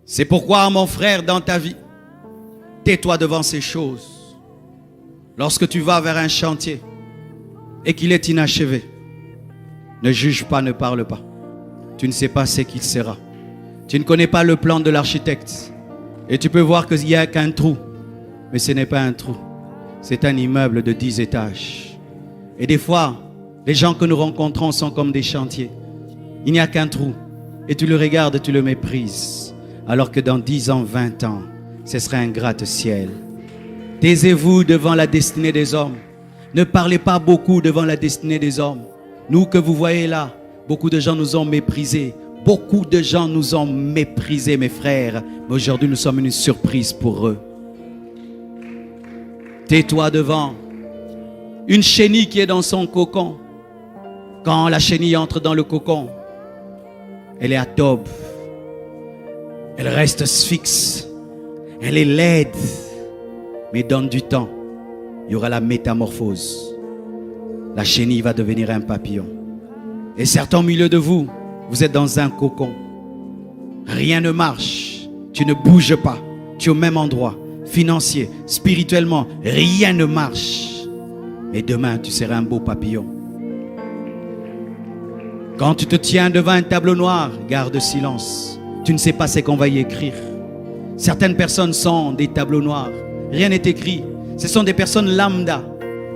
C'est pourquoi, mon frère, dans ta vie, tais-toi devant ces choses. Lorsque tu vas vers un chantier et qu'il est inachevé, ne juge pas, ne parle pas. Tu ne sais pas ce qu'il sera. Tu ne connais pas le plan de l'architecte. Et tu peux voir qu'il n'y a qu'un trou. Mais ce n'est pas un trou. C'est un immeuble de 10 étages. Et des fois, les gens que nous rencontrons sont comme des chantiers. Il n'y a qu'un trou. Et tu le regardes, tu le méprises. Alors que dans 10 ans, 20 ans, ce serait un gratte-ciel. Taisez-vous devant la destinée des hommes. Ne parlez pas beaucoup devant la destinée des hommes. Nous que vous voyez là, beaucoup de gens nous ont méprisés. Beaucoup de gens nous ont méprisés, mes frères. Mais aujourd'hui, nous sommes une surprise pour eux. Tais-toi devant une chenille qui est dans son cocon. Quand la chenille entre dans le cocon, elle est atobe. Elle reste fixe. Elle est laide. Mais donne du temps. Il y aura la métamorphose. La chenille va devenir un papillon. Et certains au milieu de vous, vous êtes dans un cocon. Rien ne marche. Tu ne bouges pas. Tu es au même endroit. Financier, spirituellement, rien ne marche. Mais demain, tu seras un beau papillon. Quand tu te tiens devant un tableau noir, garde silence. Tu ne sais pas ce qu'on va y écrire. Certaines personnes sont des tableaux noirs. Rien n'est écrit. Ce sont des personnes lambda.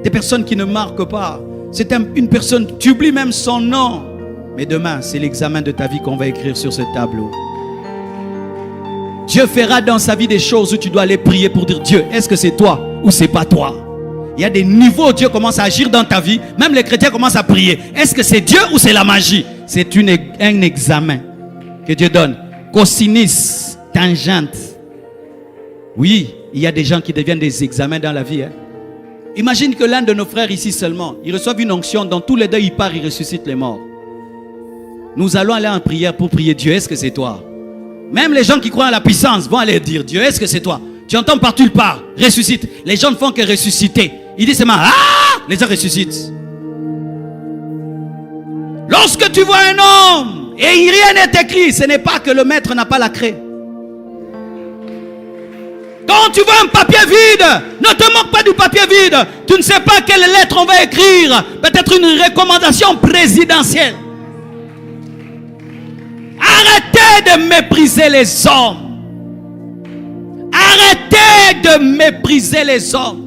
Des personnes qui ne marquent pas. C'est une personne, tu oublies même son nom. Mais demain, c'est l'examen de ta vie qu'on va écrire sur ce tableau. Dieu fera dans sa vie des choses où tu dois aller prier pour dire: Dieu, est-ce que c'est toi ou c'est pas toi? Il y a des niveaux où Dieu commence à agir dans ta vie. Même les chrétiens commencent à prier. Est-ce que c'est Dieu ou c'est la magie? C'est un examen que Dieu donne. Cosinus, tangente. Oui, il y a des gens qui deviennent des examens dans la vie. Imagine que l'un de nos frères ici seulement, il reçoit une onction. Dans tous les deux, il part, il ressuscite les morts. Nous allons aller en prière pour prier: Dieu, est-ce que c'est toi? Même les gens qui croient à la puissance vont aller dire: Dieu, est-ce que c'est toi? Tu entends partout, il part, ressuscite. Les gens ne font que ressusciter. Il dit seulement: ah! Les gens ressuscitent. Lorsque tu vois un homme et rien n'est écrit, ce n'est pas que le maître n'a pas la craie. Quand tu vois un papier vide, ne te moque pas du papier vide. Tu ne sais pas quelle lettre on va écrire. Peut-être une recommandation présidentielle. Arrêtez de mépriser les hommes. Arrêtez de mépriser les hommes.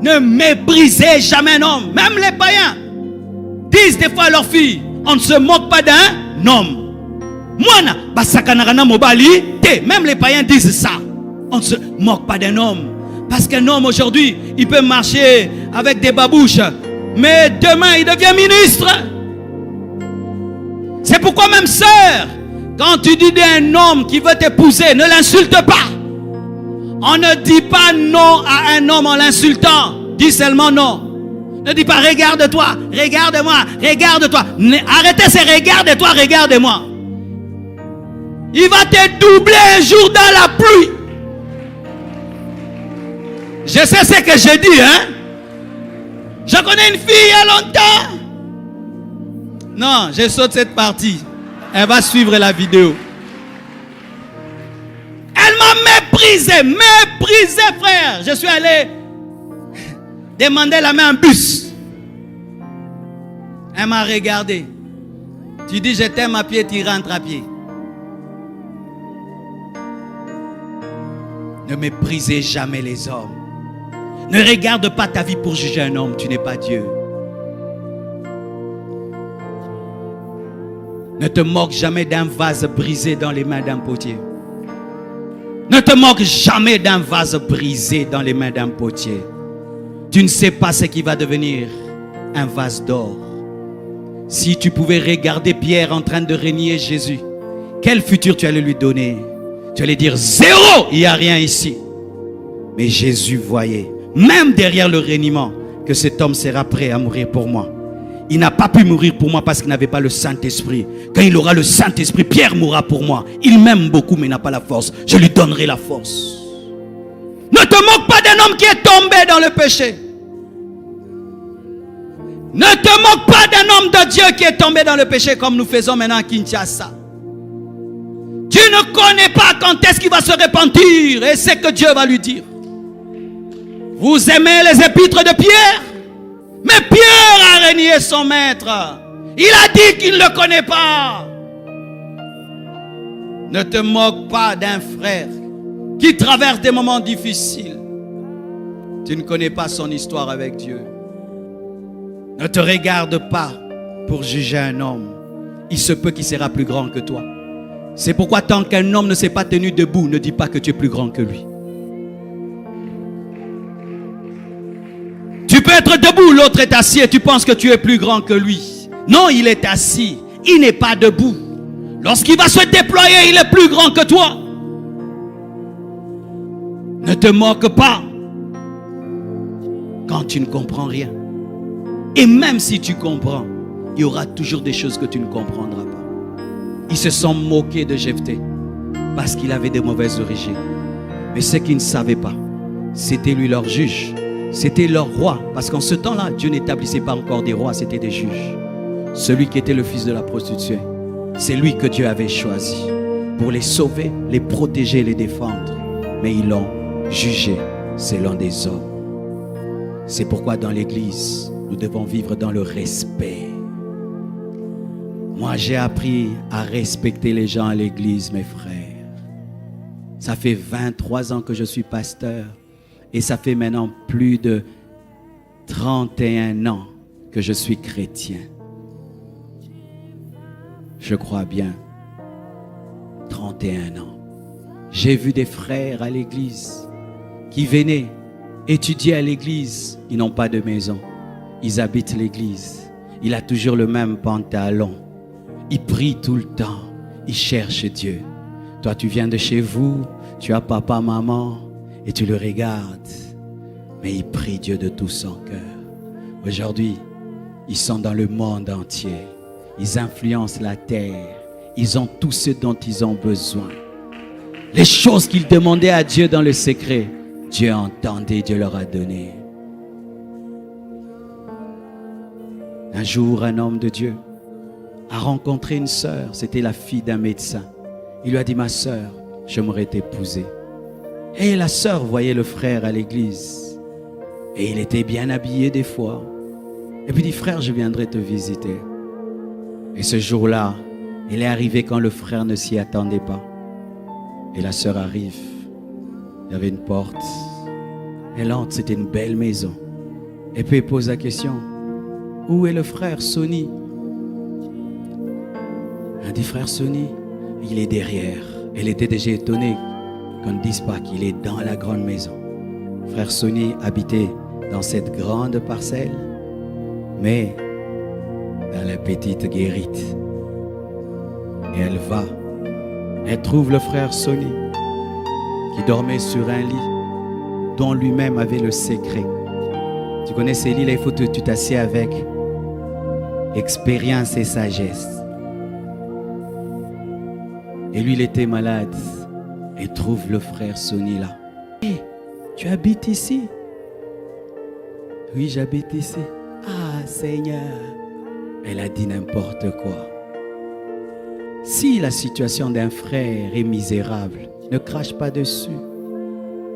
Ne méprisez jamais un homme. Même les païens disent des fois à leurs filles: on ne se moque pas d'un homme. Même les païens disent ça. On ne se moque pas d'un homme. Parce qu'un homme aujourd'hui, il peut marcher avec des babouches, mais demain il devient ministre. C'est pourquoi même sœur, quand tu dis d'un homme qui veut t'épouser, ne l'insulte pas. On ne dit pas non à un homme en l'insultant. Dis seulement non. Ne dis pas: regarde-toi, regarde-moi, regarde-toi. Arrêtez ces regarde-toi, regarde-moi. Il va te doubler un jour dans la pluie. Je sais ce que j'ai dit, hein. Je connais une fille il y a longtemps. Non, je saute cette partie. Elle va suivre la vidéo. Elle m'a méprisé, frère. Je suis allé demander la main en bus. Elle m'a regardé. Tu dis: je t'aime à pied, tu rentres à pied. Ne méprisez jamais les hommes. Ne regarde pas ta vie pour juger un homme. Tu n'es pas Dieu. Ne te moque jamais d'un vase brisé dans les mains d'un potier. Ne te moque jamais d'un vase brisé dans les mains d'un potier. Tu ne sais pas ce qui va devenir un vase d'or. Si tu pouvais regarder Pierre en train de renier Jésus, quel futur tu allais lui donner? Tu allais dire: zéro, il n'y a rien ici. Mais Jésus voyait, même derrière le reniement, que cet homme sera prêt à mourir pour moi. Il n'a pas pu mourir pour moi parce qu'il n'avait pas le Saint-Esprit. Quand il aura le Saint-Esprit, Pierre mourra pour moi. Il m'aime beaucoup mais n'a pas la force. Je lui donnerai la force. Ne te moque pas d'un homme qui est tombé dans le péché. Ne te moque pas d'un homme de Dieu qui est tombé dans le péché comme nous faisons maintenant à Kinshasa. Dieu Tu ne connais pas quand est-ce qu'il va se repentir. Et c'est que Dieu va lui dire. Vous aimez les épîtres de Pierre? Mais Pierre a renié son maître. Il a dit qu'il ne le connaît pas. Ne te moque pas d'un frère qui traverse des moments difficiles. Tu ne connais pas son histoire avec Dieu. Ne te regarde pas pour juger un homme. Il se peut qu'il sera plus grand que toi. C'est pourquoi tant qu'un homme ne s'est pas tenu debout, ne dis pas que tu es plus grand que lui. Tu peux être debout, l'autre est assis et tu penses que tu es plus grand que lui. Non, il est assis, il n'est pas debout. Lorsqu'il va se déployer, il est plus grand que toi. Ne te moque pas quand tu ne comprends rien. Et même si tu comprends, il y aura toujours des choses que tu ne comprendras pas. Ils se sont moqués de Jephthé parce qu'il avait de mauvaises origines. Mais ce qu'ils ne savaient pas, c'était lui leur juge. C'était leur roi. Parce qu'en ce temps-là, Dieu n'établissait pas encore des rois, c'était des juges. Celui qui était le fils de la prostituée, c'est lui que Dieu avait choisi pour les sauver, les protéger, les défendre. Mais ils l'ont jugé selon des hommes. C'est pourquoi dans l'église, nous devons vivre dans le respect. Moi, j'ai appris à respecter les gens à l'église, mes frères. Ça fait 23 ans que je suis pasteur et ça fait maintenant plus de 31 ans que je suis chrétien. Je crois bien. 31 ans. J'ai vu des frères à l'église qui venaient étudier à l'église. Ils n'ont pas de maison. Ils habitent l'église. Il a toujours le même pantalon. Il prie tout le temps. Il cherche Dieu. Toi, tu viens de chez vous. Tu as papa, maman. Et tu le regardes. Mais il prie Dieu de tout son cœur. Aujourd'hui, ils sont dans le monde entier. Ils influencent la terre. Ils ont tout ce dont ils ont besoin. Les choses qu'ils demandaient à Dieu dans le secret, Dieu entendait, Dieu leur a donné. Un jour, un homme de Dieu a rencontré une sœur. C'était la fille d'un médecin. Il lui a dit, ma sœur, j'aimerais t'épouser. Et la sœur voyait le frère à l'église. Et il était bien habillé des fois. Et puis il dit, frère, je viendrai te visiter. Et ce jour-là, il est arrivé quand le frère ne s'y attendait pas. Et la sœur arrive. Il y avait une porte. Elle entre, c'était une belle maison. Et puis il pose la question, où est le frère Sonny? Elle dit, frère Sonny, il est derrière. Elle était déjà étonnée qu'on ne dise pas qu'il est dans la grande maison. Frère Sonny habitait dans cette grande parcelle, mais dans la petite guérite. Et elle va. Elle trouve le frère Sonny qui dormait sur un lit dont lui-même avait le secret. Tu connais ces lits là, il faut que tu t'assieds avec expérience et sagesse. Et lui, il était malade. Et trouve le frère Sonny là. Hey, tu habites ici? Oui, j'habite ici. Ah, Seigneur. Elle a dit n'importe quoi. Si la situation d'un frère est misérable, ne crache pas dessus.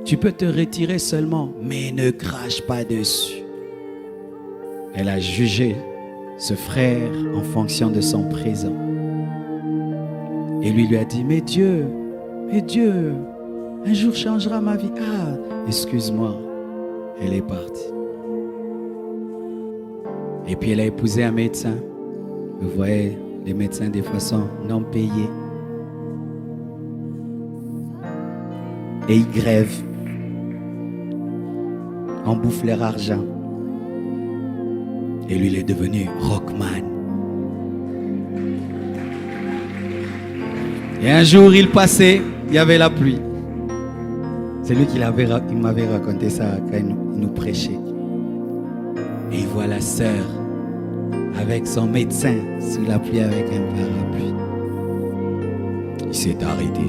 Tu peux te retirer seulement, mais ne crache pas dessus. Elle a jugé ce frère en fonction de son présent. Et lui a dit, mais Dieu, un jour changera ma vie. Ah, excuse-moi. Elle est partie. Et puis elle a épousé un médecin. Vous voyez, les médecins des fois sont non payés. Et ils grèvent. On bouffe leur argent. Et lui, il est devenu rockman. Et un jour, il passait, il y avait la pluie. C'est lui qui m'avait raconté ça quand il nous prêchait. Et il voit la sœur avec son médecin sous la pluie avec un parapluie. Il s'est arrêté.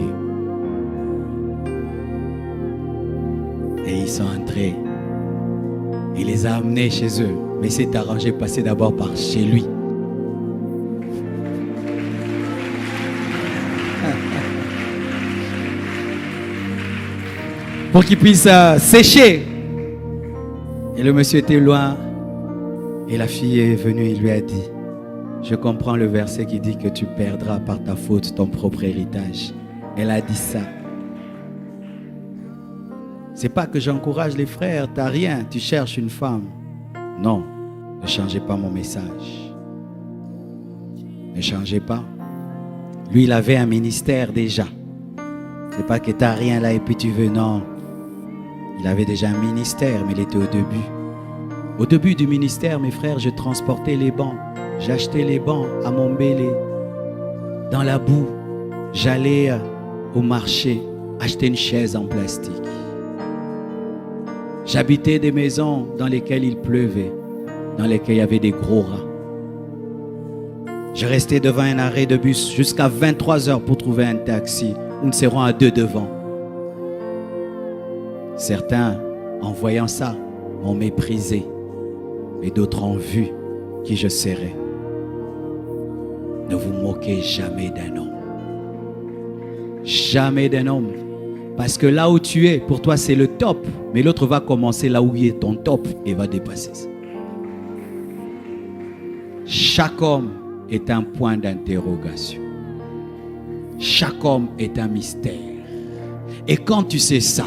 Et ils sont entrés. Il les a amenés chez eux. Mais il s'est arrangé de passer d'abord par chez lui. pour qu'il puisse sécher. Et le monsieur était loin. Et la fille est venue et lui a dit, je comprends le verset qui dit que tu perdras par ta faute ton propre héritage. Elle a dit ça. C'est pas que j'encourage les frères, t'as rien, tu cherches une femme. Non, ne changez pas mon message. Ne changez pas. Lui, il avait un ministère déjà. C'est pas que t'as rien là et puis tu veux, non. Il avait déjà un ministère, mais il était au début. Au début du ministère, mes frères, je transportais les bancs. J'achetais les bancs à Montbélé. Dans la boue, j'allais au marché acheter une chaise en plastique. J'habitais des maisons dans lesquelles il pleuvait, dans lesquelles il y avait des gros rats. Je restais devant un arrêt de bus jusqu'à 23 heures pour trouver un taxi. Nous serons à 2 devant. Certains, en voyant ça, m'ont méprisé. Mais d'autres ont vu qui je serais. Ne vous moquez jamais d'un homme. Jamais d'un homme. Parce que là où tu es, pour toi, c'est le top. Mais l'autre va commencer là où il est ton top et va dépasser ça. Chaque homme est un point d'interrogation. Chaque homme est un mystère. Et quand tu sais ça,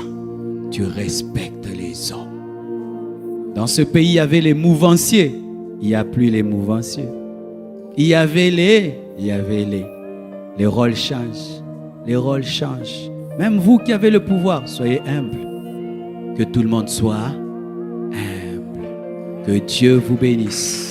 tu respectes les hommes. Dans ce pays, il y avait les mouvanciers. Il n'y a plus les mouvanciers. Il y avait les rôles changent. Les rôles changent. Même vous qui avez le pouvoir, soyez humble. Que tout le monde soit humble. Que Dieu vous bénisse.